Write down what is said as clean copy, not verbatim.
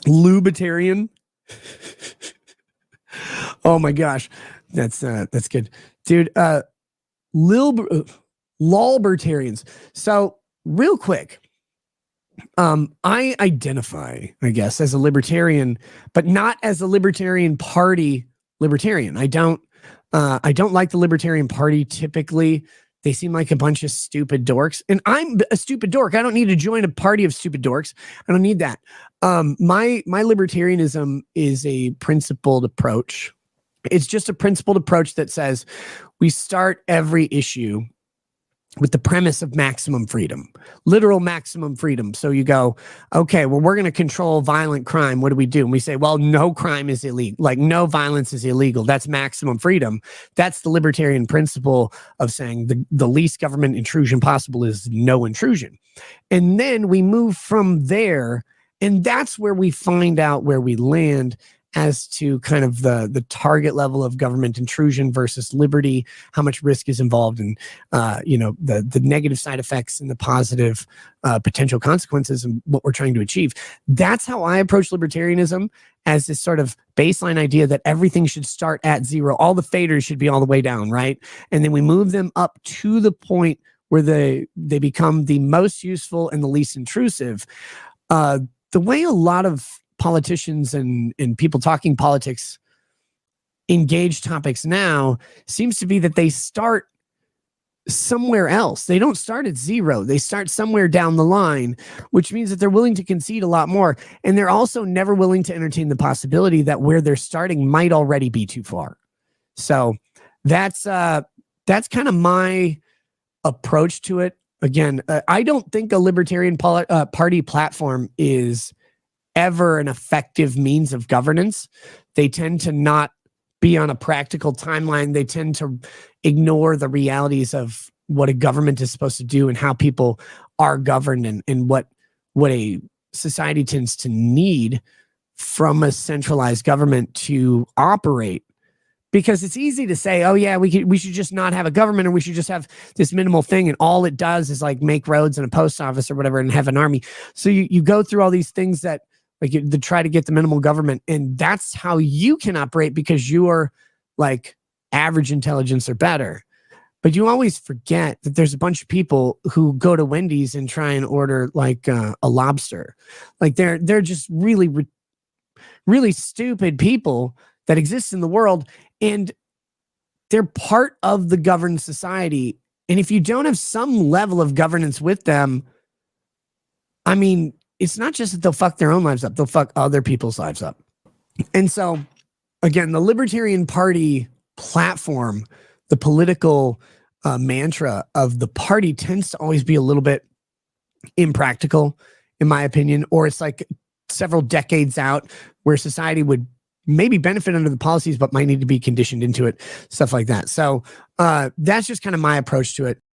Libertarian. Oh my gosh, that's good, dude. Lolbertarians. So real quick, I identify, I guess, as a libertarian, but not as a Libertarian Party libertarian. I don't like the Libertarian Party typically. They seem like a bunch of stupid dorks, and I'm a stupid dork. I don't need to join a party of stupid dorks. I don't need that. My libertarianism is a principled approach. It's just a principled approach that says we start every issue with the premise of maximum freedom, literal maximum freedom. So you go, okay, well, we're going to control violent crime. What do we do? And we say, well, no crime is illegal. Like no violence is illegal. That's maximum freedom. That's the libertarian principle of saying the least government intrusion possible is no intrusion. And then we move from there. And that's where we find out where we land as to kind of the target level of government intrusion versus liberty, how much risk is involved, and the negative side effects and the positive potential consequences and what we're trying to achieve. That's how I approach libertarianism, as this sort of baseline idea that everything should start at zero. All the faders should be all the way down, right? And then we move them up to the point where they become the most useful and the least intrusive. The way a lot of politicians and people talking politics engage topics now seems to be that they start somewhere else. They don't start at zero. They start somewhere down the line, which means that they're willing to concede a lot more. And they're also never willing to entertain the possibility that where they're starting might already be too far. So that's kind of my approach to it. Again, I don't think a Libertarian Party platform is ever an effective means of governance. They tend to not be on a practical timeline. They tend to ignore the realities of what a government is supposed to do and how people are governed, and what a society tends to need from a centralized government to operate. Because it's easy to say, oh yeah, we should just not have a government, or we should just have this minimal thing, and all it does is like make roads and a post office or whatever and have an army. So you go through all these things that to try to get the minimal government, and that's how you can operate because you are like average intelligence or better. But you always forget that there's a bunch of people who go to Wendy's and try and order like a lobster. Like they're just really stupid people that exist in the world, and they're part of the governed society. And if you don't have some level of governance with them, I mean, it's not just that they'll fuck their own lives up, they'll fuck other people's lives up. And so, again, the Libertarian Party platform, the political mantra of the party tends to always be a little bit impractical, in my opinion, or it's like several decades out where society would maybe benefit under the policies, but might need to be conditioned into it, stuff like that. So that's just kind of my approach to it.